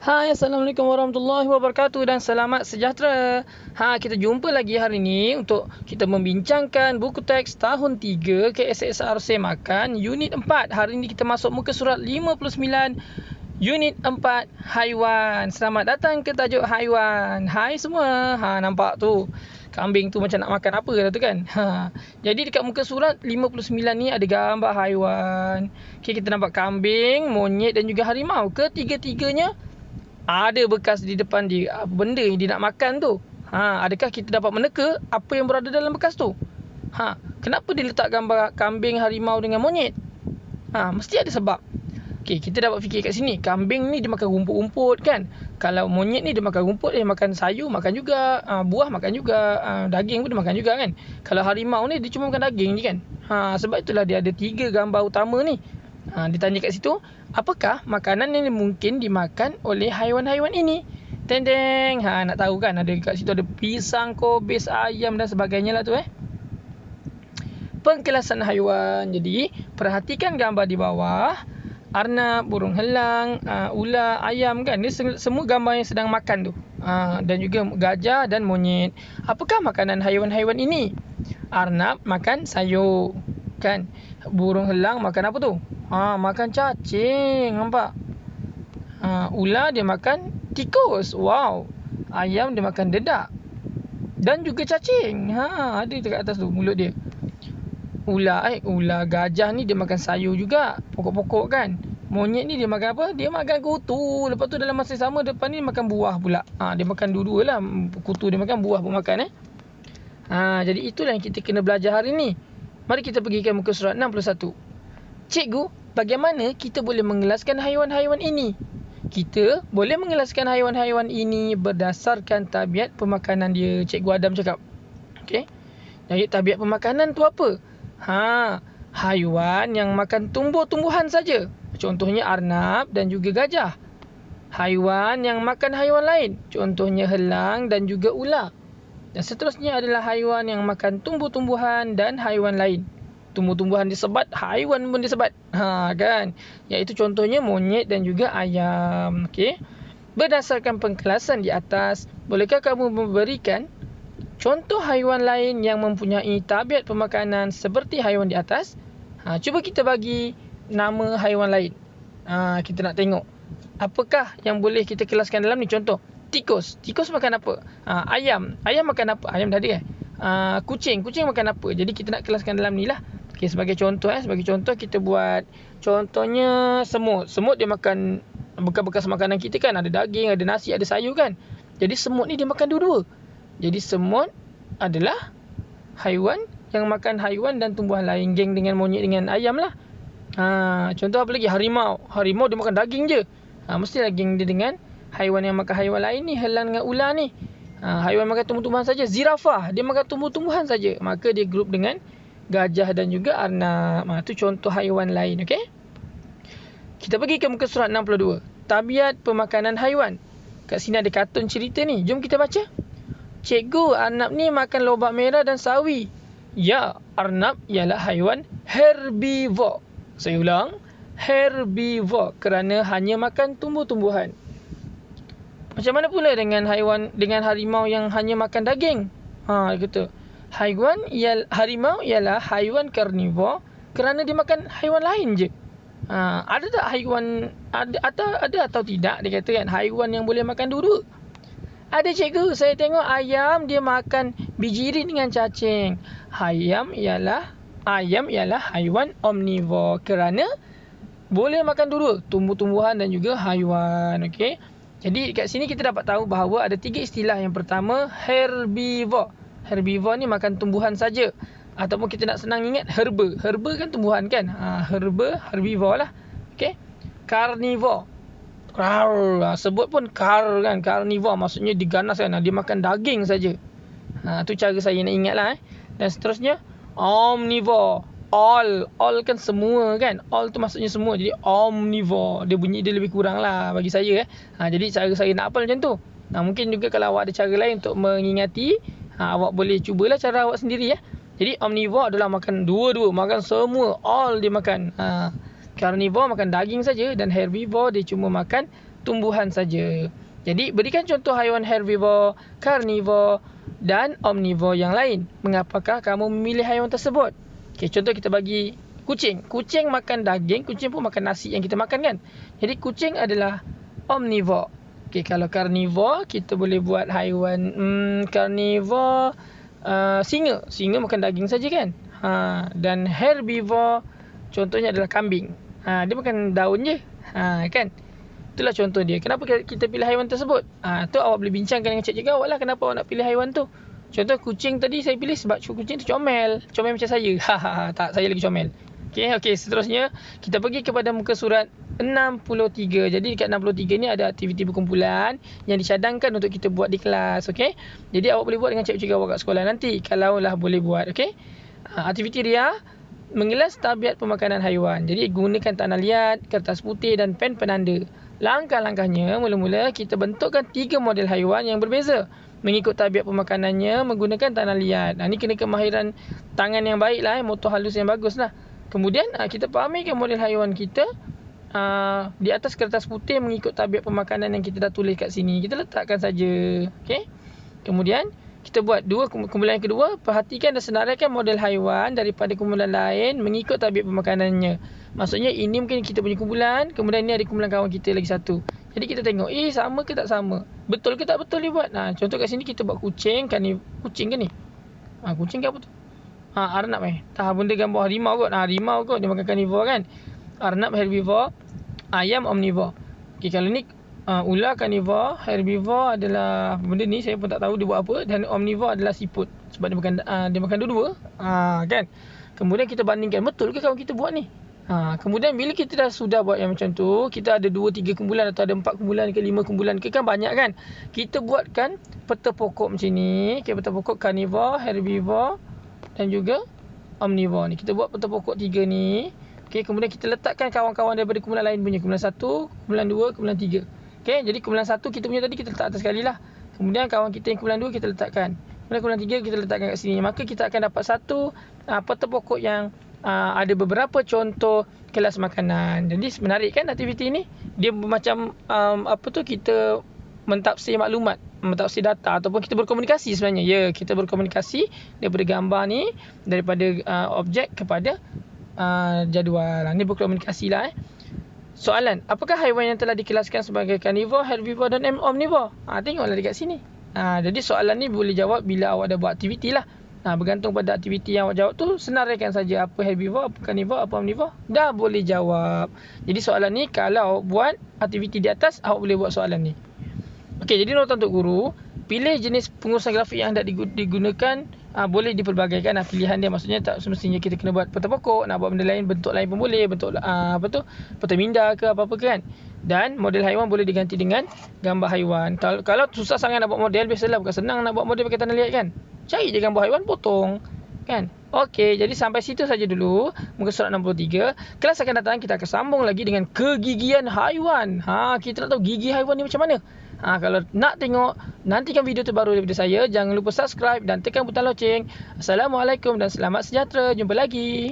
Hai, Assalamualaikum warahmatullahi wabarakatuh dan selamat sejahtera. Kita jumpa lagi hari ini untuk kita membincangkan buku teks tahun 3 KSSRC Makan Unit 4. Hari ini kita masuk muka surat 59 Unit 4 Haiwan. Selamat datang ke tajuk haiwan. Hai semua. Nampak tu. Kambing tu macam nak makan apa dah tu kan. Jadi dekat muka surat 59 ni ada gambar haiwan. Kita nampak kambing, monyet dan juga harimau. Ketiga-tiganya ada bekas di depan dia. Apa benda yang dia nak makan tu? Adakah kita dapat meneka apa yang berada dalam bekas tu? Kenapa dia letak gambar kambing, harimau dengan monyet? Mesti ada sebab. Okey, kita dapat fikir kat sini. Kambing ni dia makan rumput-rumput kan. Kalau monyet ni dia makan rumput, dia makan sayur makan juga, buah makan juga, daging pun dia makan juga kan. Kalau harimau ni dia cuma makan daging je kan. Sebab itulah dia ada 3 gambar utama ni. Ditanya kat situ, apakah makanan yang mungkin dimakan oleh haiwan-haiwan ini? Tendeng. Nak tahu kan, ada kat situ ada pisang, kobis, ayam dan sebagainya lah tu Pengkelasan haiwan. Jadi, perhatikan gambar di bawah. Arnab, burung helang, ular, ayam kan. Dia semua gambar yang sedang makan tu. Dan juga gajah dan monyet. Apakah makanan haiwan-haiwan ini? Arnab makan sayur kan. Burung helang makan apa tu? Makan cacing. Nampak? Ular dia makan tikus. Wow. Ayam dia makan dedak. Dan juga cacing. Ada dekat atas tu mulut dia. Ular gajah ni dia makan sayur juga, pokok-pokok kan. Monyet ni dia makan apa? Dia makan kutu. Lepas tu dalam masa sama depan ni makan buah pula. Dia makan dua-dua lah. Kutu dia makan, buah pun makan jadi itulah yang kita kena belajar hari ni. Mari kita pergi ke muka surat 61. Cikgu, bagaimana kita boleh mengelaskan haiwan-haiwan ini? Kita boleh mengelaskan haiwan-haiwan ini berdasarkan tabiat pemakanan dia. Cikgu Adam cakap. Okey. Jadi tabiat pemakanan tu apa? Haiwan yang makan tumbuh-tumbuhan saja. Contohnya arnab dan juga gajah. Haiwan yang makan haiwan lain. Contohnya helang dan juga ular. Dan seterusnya adalah haiwan yang makan tumbuh-tumbuhan dan haiwan lain. Tumbuh-tumbuhan disebat, haiwan pun disebat. Kan? Iaitu contohnya monyet dan juga ayam. Okey. Berdasarkan pengkelasan di atas, bolehkah kamu memberikan contoh haiwan lain yang mempunyai tabiat pemakanan seperti haiwan di atas? Cuba kita bagi nama haiwan lain. Kita nak tengok apakah yang boleh kita kelaskan dalam ni. Contoh, tikus. Tikus makan apa? Ayam. Ayam makan apa? Ayam dah ada kucing. Kucing makan apa? Jadi kita nak kelaskan dalam ni lah. Okay, sebagai contoh kita buat contohnya semut. Semut dia makan bekas-bekas makanan kita kan. Ada daging, ada nasi, ada sayur kan. Jadi semut ni dia makan dua-dua. Jadi semut adalah haiwan yang makan haiwan dan tumbuhan lain. Geng dengan monyet dengan ayam lah. Contoh apa lagi? Harimau. Harimau dia makan daging je. Mestilah geng dia dengan haiwan yang makan haiwan lain ni. Helang dengan ular ni. Haiwan makan tumbuh-tumbuhan saja. Zirafah. Dia makan tumbuh-tumbuhan saja. Maka dia grup dengan gajah dan juga arnab. Itu contoh haiwan lain. Okay? Kita pergi ke muka surat 62. Tabiat pemakanan haiwan. Kat sini ada kartun cerita ni. Jom kita baca. Cikgu, arnab ni makan lobak merah dan sawi. Ya, arnab ialah haiwan herbivore. Saya ulang, herbivore kerana hanya makan tumbuh-tumbuhan. Macam mana pula dengan harimau yang hanya makan daging? Dia kata, harimau ialah haiwan karnivore kerana dia makan haiwan lain je. Ada tak haiwan ada atau tidak dia kata kan haiwan yang boleh makan dua-dua? Ada cikgu, saya tengok ayam dia makan biji irit dengan cacing. Ayam ialah haiwan omnivore kerana boleh makan dua-dua, tumbuh-tumbuhan dan juga haiwan. Okey. Jadi kat sini kita dapat tahu bahawa ada 3 istilah. Yang pertama, herbivore. Herbivore ni makan tumbuhan saja. Ataupun kita nak senang ingat, herba. Herba kan tumbuhan kan? Herbivore lah. Okey. Carnivore. Sebut pun kan, carnivore maksudnya diganas kan, dia makan daging saja. Tu cara saya nak ingat lah Dan seterusnya omnivore. All kan semua kan, all tu maksudnya semua. Jadi omnivore, dia bunyi dia lebih kurang lah bagi saya Jadi cara saya nak hafal macam tu. Mungkin juga kalau awak ada cara lain untuk mengingati, awak boleh cubalah cara awak sendiri Jadi omnivore adalah makan dua-dua, makan semua, all dia makan. Carnivore makan daging saja dan herbivore dia cuma makan tumbuhan saja. Jadi berikan contoh haiwan herbivore, carnivore dan omnivore yang lain. Mengapakah kamu memilih haiwan tersebut? Okey, contoh kita bagi kucing. Kucing makan daging, kucing pun makan nasi yang kita makan kan. Jadi kucing adalah omnivore. Okey, kalau carnivore kita boleh buat haiwan carnivore singa. Singa makan daging saja kan. Dan herbivore contohnya adalah kambing. Dia makan daun je. Kan? Itulah contoh dia. Kenapa kita pilih haiwan tersebut? Tu awak boleh bincangkan dengan cikgu awak lah kenapa awak nak pilih haiwan tu. Contoh kucing tadi saya pilih sebab kucing tu comel. Comel macam saya. Tak, saya lagi comel. Okey, seterusnya kita pergi kepada muka surat 63. Jadi dekat 63 ni ada aktiviti berkumpulan yang dicadangkan untuk kita buat di kelas. Okey. Jadi awak boleh buat dengan cikgu awak kat sekolah nanti kalaulah boleh buat. Okey. Aktiviti Ria, mengilas tabiat pemakanan haiwan. Jadi gunakan tanah liat, kertas putih dan pen penanda. Langkah-langkahnya, mula-mula kita bentukkan 3 model haiwan yang berbeza mengikut tabiat pemakanannya menggunakan tanah liat. Ini kena kemahiran tangan yang baik lah, motor halus yang bagus lah. Kemudian kita pamerkan model haiwan kita di atas kertas putih mengikut tabiat pemakanan yang kita dah tulis kat sini. Kita letakkan saja. Okay? Kemudian kita buat kumpulan yang kedua, perhatikan dan senaraikan model haiwan daripada kumpulan lain mengikut tabiat pemakanannya. Maksudnya ini mungkin kita punya kumpulan, kemudian ni ada kumpulan kawan kita lagi satu. Jadi kita tengok, sama ke tak sama? Betul ke tak betul dia buat? Contoh kat sini kita buat kucing, kan ni kucing ke ni? Kucing ke apa tu? Arnab Tak, benda gambar harimau kot. Harimau kot, dia makan carnivore kan? Arnab herbivore, ayam omnivore. Okey, kalau ni ular carnivore, herbivore adalah benda ni saya pun tak tahu dia buat apa, dan omnivore adalah siput sebab dia makan dua-dua. Kan? Kemudian kita bandingkan, betul ke kawan kita buat ni? Kemudian bila kita dah sudah buat yang macam tu, kita ada 2-3 kumpulan atau ada 4 kumpulan ke 5 kumpulan ke, kan banyak kan? Kita buatkan peta pokok macam ni. Okay, peta pokok carnivore, herbivore dan juga omnivore ni. Kita buat peta pokok 3 ni. Okay, kemudian kita letakkan kawan-kawan daripada kumpulan lain punya. Kumpulan 1, kumpulan 2, kumpulan 3. Okay, jadi kumpulan 1 kita punya tadi kita letak atas sekali lah. Kemudian kawan kita yang kumpulan 2 kita letakkan. Kemudian kumpulan 3 kita letakkan kat sini. Maka kita akan dapat satu peta pokok yang ada beberapa contoh kelas makanan. Jadi menarik kan aktiviti ni? Dia macam kita mentafsir maklumat, mentafsir data ataupun kita berkomunikasi sebenarnya. Ya, kita berkomunikasi daripada gambar ni, daripada objek kepada jadual. Ni berkomunikasi lah. Soalan, apakah haiwan yang telah dikelaskan sebagai carnivore, herbivore dan omnivore? Tengoklah dekat sini. Jadi soalan ni boleh jawab bila awak dah buat aktiviti lah. Bergantung pada aktiviti yang awak jawab tu, senaraikan saja apa herbivore, apa carnivore, apa omnivore, dah boleh jawab. Jadi soalan ni kalau awak buat aktiviti di atas, awak boleh buat soalan ni. Okey, jadi nota untuk guru, pilih jenis pengurusan grafik yang hendak digunakan. Boleh dipelbagaikan pilihan dia, maksudnya tak semestinya kita kena buat peta pokok, nak buat benda lain, bentuk lain pun boleh, bentuk peta minda ke apa-apa kan. Dan model haiwan boleh diganti dengan gambar haiwan. Kalau susah sangat nak buat model, biasalah bukan senang nak buat model pakai tanah liat kan. Cari je gambar haiwan, potong kan. Okey, jadi sampai situ saja dulu muka surat 63. Kelas akan datang kita akan sambung lagi dengan kegigian haiwan. Kita nak tahu gigi haiwan ni macam mana. Kalau nak tengok, nantikan video terbaru daripada saya. Jangan lupa subscribe dan tekan butang loceng. Assalamualaikum dan selamat sejahtera. Jumpa lagi.